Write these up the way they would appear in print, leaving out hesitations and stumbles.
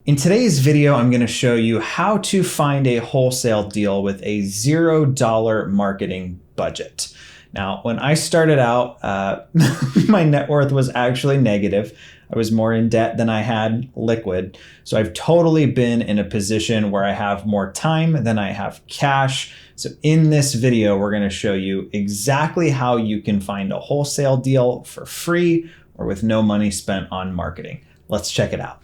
In today's video, I'm going to show you how to find a wholesale deal with a $0 marketing budget. Now, when I started out, my net worth was actually negative. I was more in debt than I had liquid. So I've totally been in a position where I have more time than I have cash. So in this video, we're going to show you exactly how you can find a wholesale deal for free or with no money spent on marketing. Let's check it out.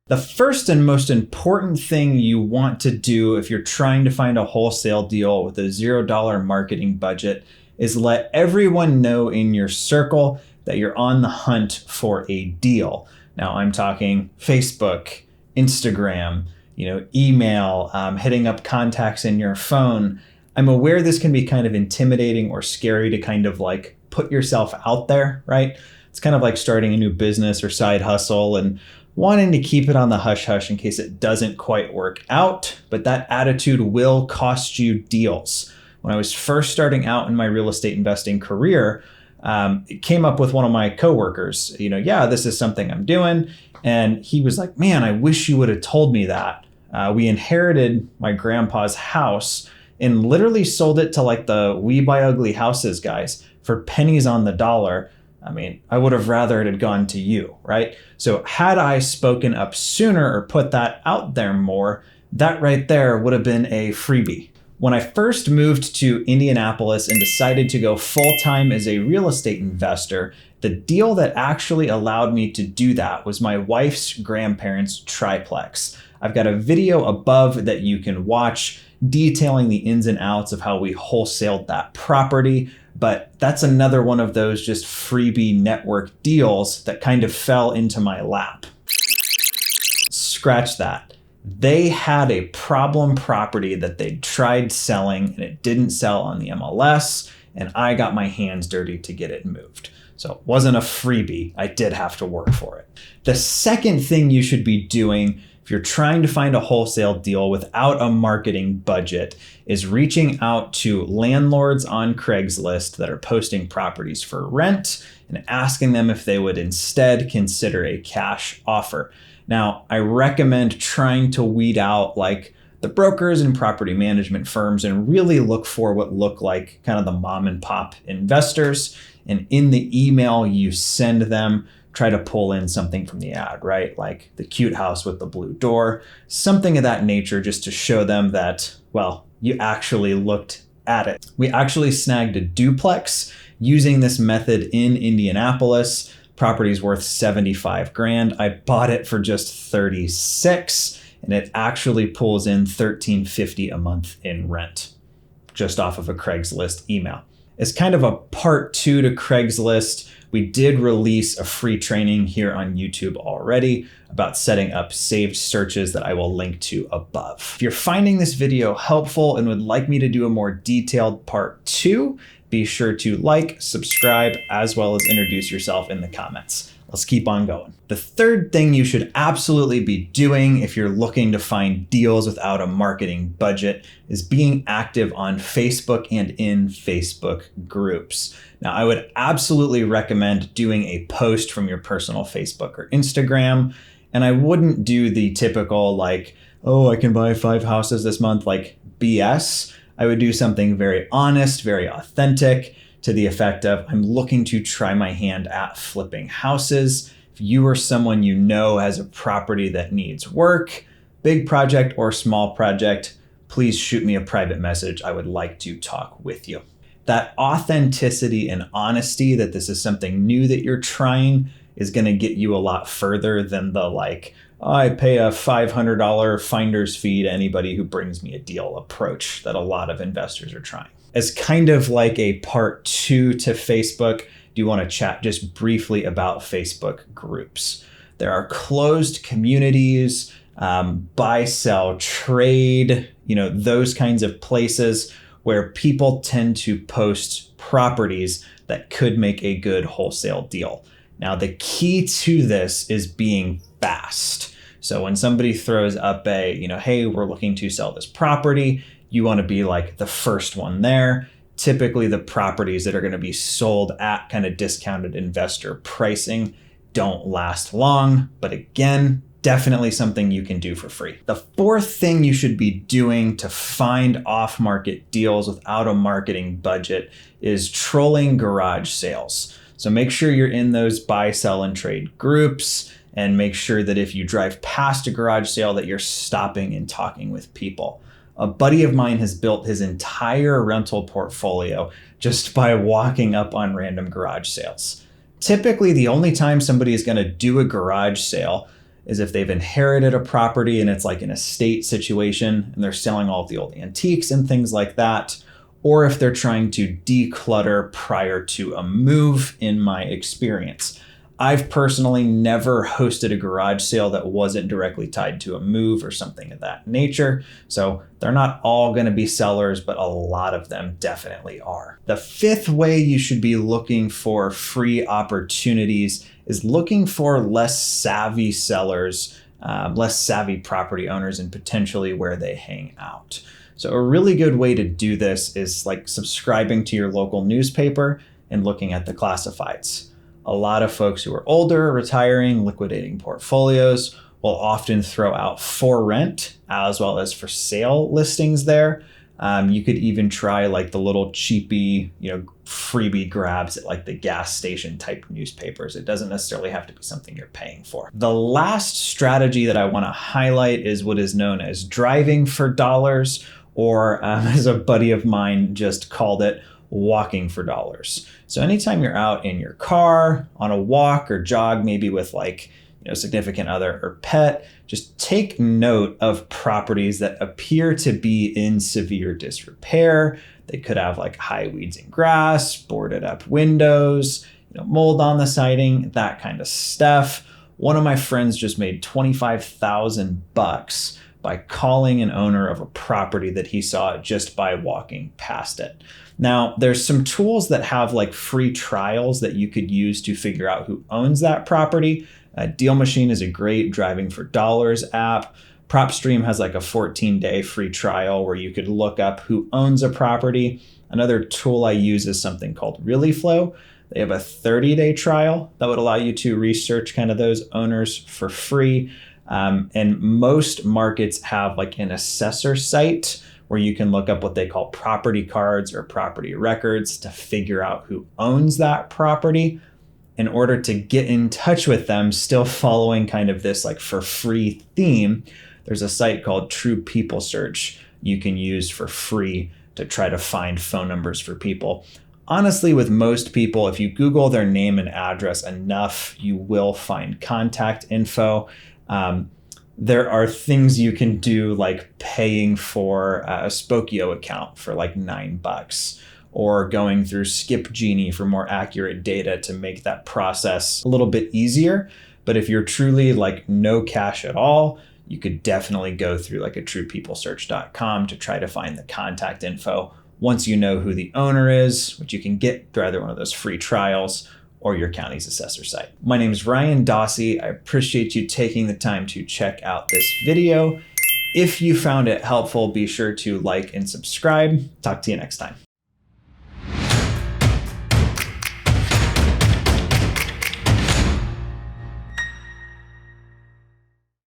The first and most important thing you want to do if you're trying to find a wholesale deal with a $0 marketing budget is let everyone know in your circle that you're on the hunt for a deal. Now I'm talking Facebook, Instagram, email, hitting up contacts in your phone. I'm aware this can be kind of intimidating or scary to kind of like put yourself out there, right? It's kind of like starting a new business or side hustle and wanting to keep it on the hush hush in case it doesn't quite work out, but that attitude will cost you deals. When I was first starting out in my real estate investing career, it came up with one of my coworkers, this is something I'm doing. And he was like, man, I wish you would have told me that. We inherited my grandpa's house and literally sold it to like the We Buy Ugly Houses guys for pennies on the dollar. I mean, I would have rather it had gone to you, right? So had I spoken up sooner or put that out there more, that right there would have been a freebie. When I first moved to Indianapolis and decided to go full-time as a real estate investor, the deal that actually allowed me to do that was my wife's grandparents' triplex. I've got a video above that you can watch detailing the ins and outs of how we wholesaled that property. But that's another one of those just freebie network deals that kind of fell into my lap. Scratch that. They had a problem property that they'd tried selling and it didn't sell on the MLS, and I got my hands dirty to get it moved. So it wasn't a freebie. I did have to work for it. The second thing you should be doing if you're trying to find a wholesale deal without a marketing budget is reaching out to landlords on Craigslist that are posting properties for rent and asking them if they would instead consider a cash offer. Now, I recommend trying to weed out like the brokers and property management firms and really look for what look like kind of the mom and pop investors. And in the email you send them, try to pull in something from the ad, right? Like the cute house with the blue door, something of that nature, just to show them that, well, you actually looked at it. We actually snagged a duplex using this method in Indianapolis. Property's worth 75 grand. I bought it for just 36 and it actually pulls in $13.50 a month in rent just off of a Craigslist email. As kind of a part two to Craigslist, we did release a free training here on YouTube already about setting up saved searches that I will link to above. If you're finding this video helpful and would like me to do a more detailed part two, be sure to like, subscribe, as well as introduce yourself in the comments. Let's keep on going. The third thing you should absolutely be doing if you're looking to find deals without a marketing budget is being active on Facebook and in Facebook groups. Now, I would absolutely recommend doing a post from your personal Facebook or Instagram. And I wouldn't do the typical like, oh, I can buy 5 houses this month, like BS. I would do something very honest, very authentic, to the effect of, I'm looking to try my hand at flipping houses. If you or someone you know has a property that needs work, big project or small project, please shoot me a private message. I would like to talk with you. That authenticity and honesty that this is something new that you're trying is going to get you a lot further than the like, oh, I pay a $500 finder's fee to anybody who brings me a deal approach that a lot of investors are trying. As kind of like a part two to Facebook, do you want to chat just briefly about Facebook groups? There are closed communities, buy, sell, trade, those kinds of places where people tend to post properties that could make a good wholesale deal. Now, the key to this is being fast. So when somebody throws up a, hey, we're looking to sell this property, you want to be like the first one there. typically the properties that are going to be sold at kind of discounted investor pricing don't last long. But again, definitely something you can do for free. The fourth thing you should be doing to find off-market deals without a marketing budget is trolling garage sales. So make sure you're in those buy, sell, and trade groups, and make sure that if you drive past a garage sale that you're stopping and talking with people. A buddy of mine has built his entire rental portfolio just by walking up on random garage sales. Typically, the only time somebody is going to do a garage sale is if they've inherited a property and it's like an estate situation and they're selling all of the old antiques and things like that, or if they're trying to declutter prior to a move, in my experience. I've personally never hosted a garage sale that wasn't directly tied to a move or something of that nature. So they're not all going to be sellers, but a lot of them definitely are. The fifth way you should be looking for free opportunities is looking for less savvy sellers, less savvy property owners, and potentially where they hang out. So a really good way to do this is like subscribing to your local newspaper and looking at the classifieds. A lot of folks who are older, retiring, liquidating portfolios will often throw out for rent as well as for sale listings there. You could even try like the little cheapy, freebie grabs at like the gas station type newspapers. It doesn't necessarily have to be something you're paying for. The last strategy that I want to highlight is what is known as driving for dollars, or as a buddy of mine just called it, walking for dollars. So anytime you're out in your car on a walk or jog, maybe with like, significant other or pet, just take note of properties that appear to be in severe disrepair. They could have like high weeds and grass, boarded up windows, mold on the siding, that kind of stuff. One of my friends just made $25,000 by calling an owner of a property that he saw just by walking past it. Now, there's some tools that have like free trials that you could use to figure out who owns that property. Deal Machine is a great driving for dollars app. PropStream has like a 14-day free trial where you could look up who owns a property. Another tool I use is something called ReallyFlow. They have a 30-day trial that would allow you to research kind of those owners for free. And most markets have like an assessor site where you can look up what they call property cards or property records to figure out who owns that property in order to get in touch with them, still following kind of this like for free theme. There's a site called True People Search you can use for free to try to find phone numbers for people. Honestly, with most people, if you Google their name and address enough, you will find contact info. There are things you can do like paying for a Spokeo account for like $9, or going through Skip Genie for more accurate data to make that process a little bit easier. But if you're truly like no cash at all, you could definitely go through like a truepeoplesearch.com to try to find the contact info once you know who the owner is, which you can get through either one of those free trials or your county's assessor site. My name is Ryan Dossi. I appreciate you taking the time to check out this video. If you found it helpful, be sure to like and subscribe. Talk to you next time.